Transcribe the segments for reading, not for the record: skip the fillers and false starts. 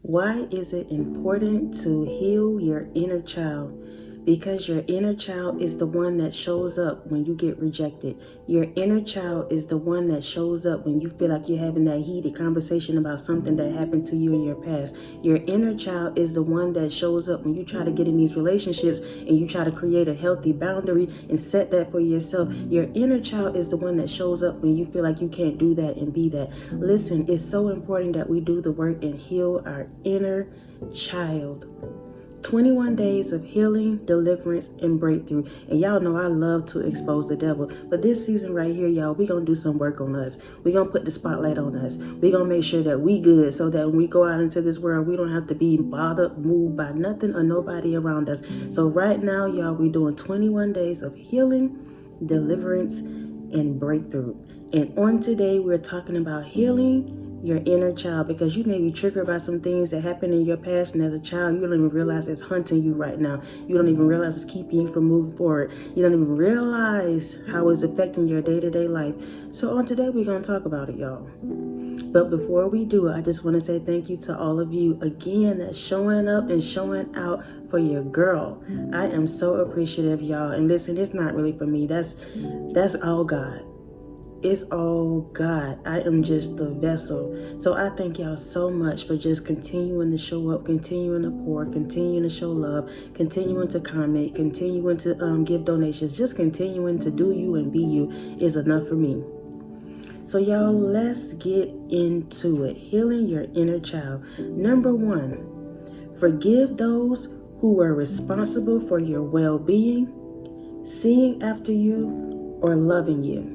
Why is it important to heal your inner child? Because your inner child is the one that shows up when you get rejected. Your inner child is the one that shows up when you feel like you're having that heated conversation about something that happened to you in your past. Your inner child is the one that shows up when you try to get in these relationships and you try to create a healthy boundary and set that for yourself. Your inner child is the one that shows up when you feel like you can't do that and be that. Listen, it's so important that we do the work and heal our inner child. 21 days of healing, deliverance, and breakthrough. And y'all know I love to expose the devil. But this season right here, y'all, we're going to do some work on us. We're going to put the spotlight on us. We're going to make sure that we good so that when we go out into this world, we don't have to be bothered, moved by nothing or nobody around us. So right now, y'all, we're doing 21 days of healing, deliverance, and breakthrough. And on today, we're talking about healing your inner child, because you may be triggered by some things that happened in your past, and as a child you don't even realize it's hunting you right now. You don't even realize it's keeping you from moving forward. You don't even realize how it's affecting your day-to-day life. So on today we're going to talk about it, y'all. But before we do, I just want to say thank you to all of you again that's showing up and showing out for your girl. I am so appreciative, y'all. And listen, it's not really for me. That's all God. It's all God. I am just the vessel. So I thank y'all so much for just continuing to show up, continuing to pour, continuing to show love, continuing to comment, continuing to give donations, just continuing to do you and be you is enough for me. So y'all, let's get into it. Healing your inner child. Number 1, forgive those who were responsible for your well-being, seeing after you, or loving you.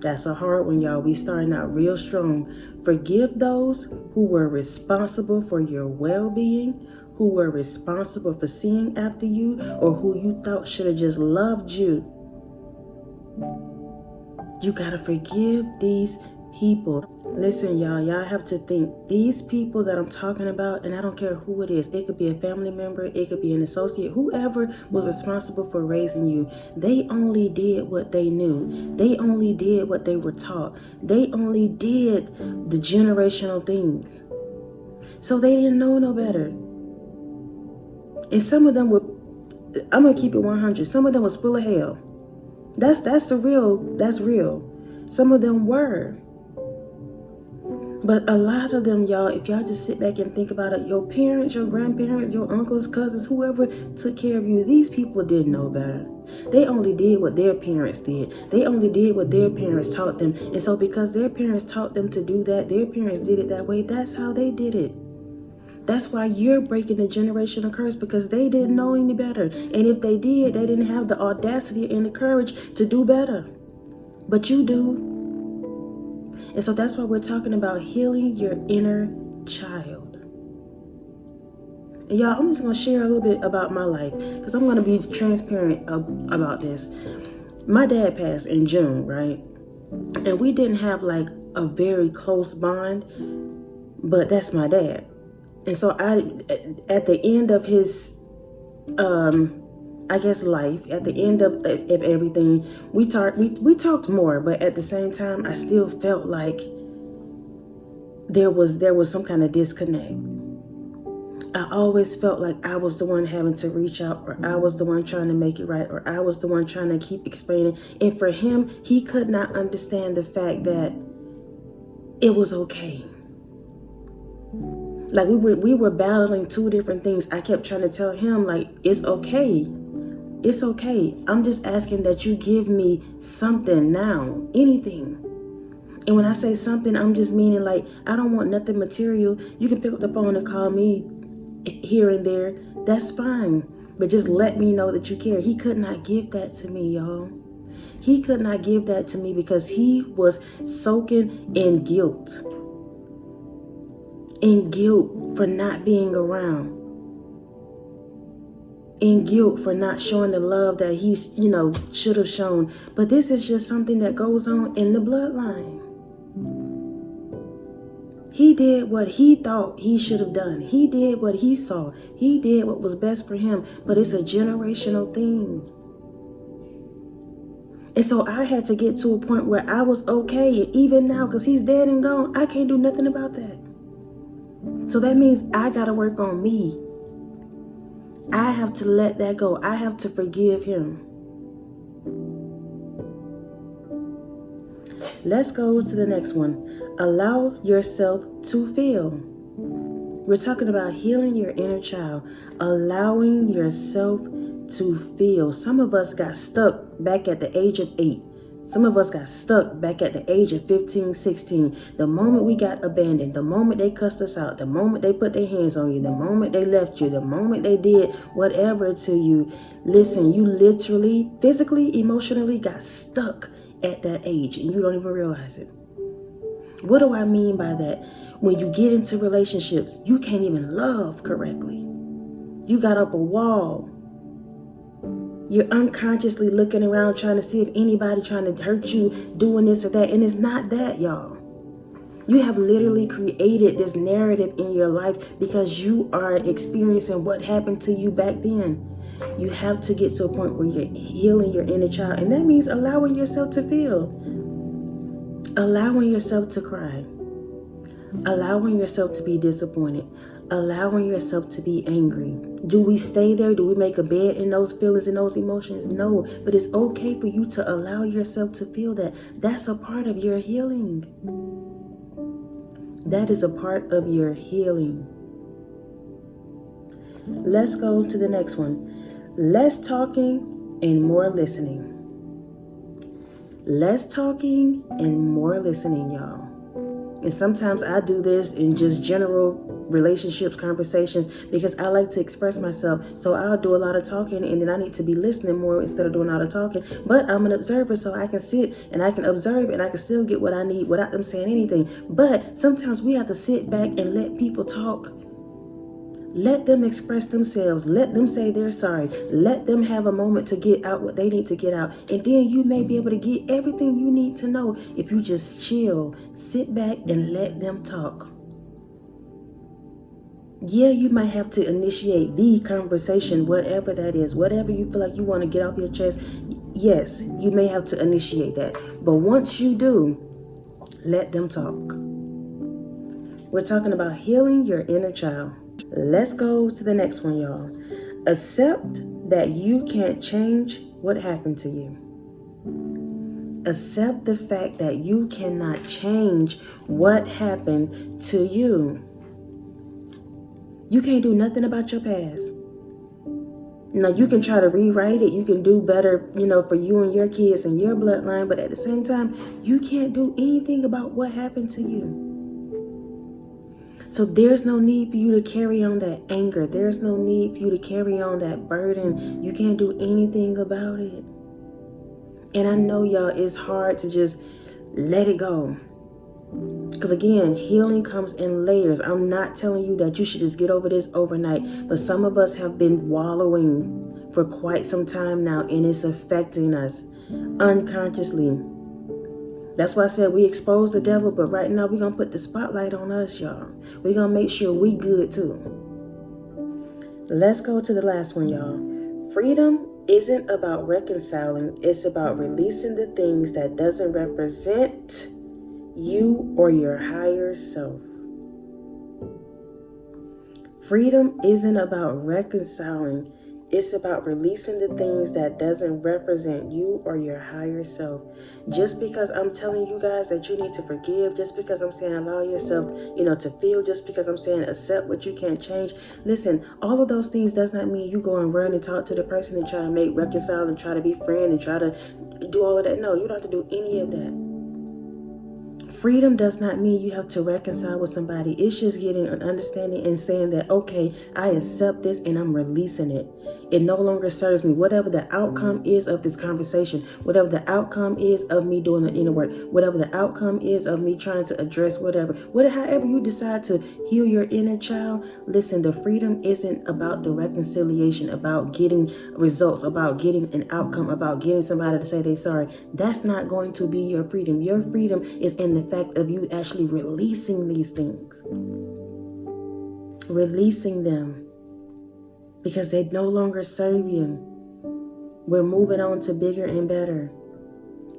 That's a hard one, y'all. We starting out real strong. Forgive those who were responsible for your well-being, who were responsible for seeing after you, or who you thought should have just loved you. You gotta forgive these people. Listen, y'all have to think, these people that I'm talking about, and I don't care who it is, it could be a family member, it could be an associate, whoever was responsible for raising you, they only did what they knew. They only did what they were taught. They only did the generational things. So they didn't know no better. And some of them were, I'm gonna keep it 100, some of them was full of hell. That's real. Some of them were. But a lot of them, y'all, if y'all just sit back and think about it, your parents, your grandparents, your uncles, cousins, whoever took care of you, these people didn't know better. They only did what their parents did. They only did what their parents taught them. And so because their parents taught them to do that, their parents did it that way, that's how they did it. That's why you're breaking the generational curse, because they didn't know any better. And if they did, they didn't have the audacity and the courage to do better. But you do. And so that's why we're talking about healing your inner child. And y'all, I'm just going to share a little bit about my life, because I'm going to be transparent about this. My dad passed in June, right? And we didn't have like a very close bond, but that's my dad. And so at the end of his, life, at the end of everything, we talked more, but at the same time, I still felt like there was some kind of disconnect. I always felt like I was the one having to reach out, or I was the one trying to make it right, or I was the one trying to keep explaining. And for him, he could not understand the fact that it was okay. Like we were battling two different things. I kept trying to tell him, like, it's okay. It's okay. I'm just asking that you give me something now, anything. And when I say something, I'm just meaning like, I don't want nothing material. You can pick up the phone and call me here and there. That's fine. But just let me know that you care. He could not give that to me, y'all. He could not give that to me because he was soaking in guilt. In guilt for not being around. In guilt for not showing the love that he, should have shown. But this is just something that goes on in the bloodline. He did what he thought he should have done. He did what he saw. He did what was best for him. But it's a generational thing. And so I had to get to a point where I was okay. And even now, because he's dead and gone, I can't do nothing about that. So that means I got to work on me. I have to let that go. I have to forgive him. Let's go to the next one. Allow yourself to feel. We're talking about healing your inner child, allowing yourself to feel. Some of us got stuck back at the age of 8. Some of us got stuck back at the age of 15, 16. The moment we got abandoned, the moment they cussed us out, the moment they put their hands on you, the moment they left you, the moment they did whatever to you. Listen, you literally, physically, emotionally got stuck at that age and you don't even realize it. What do I mean by that? When you get into relationships, you can't even love correctly. You got up a wall. You're unconsciously looking around trying to see if anybody trying to hurt you, doing this or that. And it's not that, y'all. You have literally created this narrative in your life because you are experiencing what happened to you back then. You have to get to a point where you're healing your inner child. And that means allowing yourself to feel. Allowing yourself to cry. Allowing yourself to be disappointed. Allowing yourself to be angry. Do we stay there? Do we make a bed in those feelings and those emotions? No, but it's okay for you to allow yourself to feel that. That's a part of your healing. That is a part of your healing. Let's go to the next one. Less talking and more listening. Less talking and more listening, y'all. And sometimes I do this in just general relationships, conversations, because I like to express myself. So I'll do a lot of talking and then I need to be listening more instead of doing all the talking. But I'm an observer, so I can sit and I can observe and I can still get what I need without them saying anything. But sometimes we have to sit back and let people talk. Let them express themselves. Let them say they're sorry. Let them have a moment to get out what they need to get out. And then you may be able to get everything you need to know if you just chill, sit back and let them talk. Yeah, you might have to initiate the conversation, whatever that is, whatever you feel like you want to get off your chest. Yes, you may have to initiate that. But once you do, let them talk. We're talking about healing your inner child. Let's go to the next one, y'all. Accept that you can't change what happened to you. Accept the fact that you cannot change what happened to you. You can't do nothing about your past. Now, you can try to rewrite it. You can do better, for you and your kids and your bloodline. But at the same time, you can't do anything about what happened to you. So there's no need for you to carry on that anger. There's no need for you to carry on that burden. You can't do anything about it. And I know, y'all, it's hard to just let it go. Because again, healing comes in layers. I'm not telling you that you should just get over this overnight. But some of us have been wallowing for quite some time now. And it's affecting us unconsciously. That's why I said we expose the devil, but right now we're going to put the spotlight on us, y'all. We're going to make sure we good too. Let's go to the last one, y'all. Freedom isn't about reconciling. It's about releasing the things that doesn't represent you or your higher self. Freedom isn't about reconciling. It's about releasing the things that doesn't represent you or your higher self. Just because I'm telling you guys that you need to forgive, just because I'm saying allow yourself, to feel, just because I'm saying accept what you can't change. Listen, all of those things does not mean you go and run and talk to the person and try to reconcile and try to be friend and try to do all of that. No, you don't have to do any of that. Freedom does not mean you have to reconcile with somebody. It's just getting an understanding and saying that, okay, I accept this and I'm releasing it. It no longer serves me. Whatever the outcome is of this conversation, whatever the outcome is of me doing the inner work, whatever the outcome is of me trying to address however you decide to heal your inner child, listen, the freedom isn't about the reconciliation, about getting results, about getting an outcome, about getting somebody to say they're sorry. That's not going to be your freedom. Your freedom is in the fact of you actually releasing these things. Releasing them. Because they no longer serve you. We're moving on to bigger and better.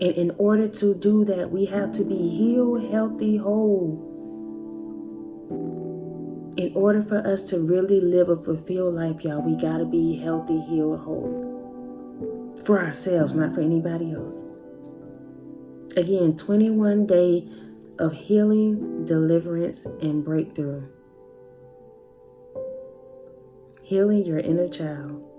And in order to do that, we have to be healed, healthy, whole. In order for us to really live a fulfilled life, y'all, we got to be healthy, healed, whole. For ourselves, not for anybody else. Again, 21 days of healing, deliverance, and breakthrough. Healing your inner child.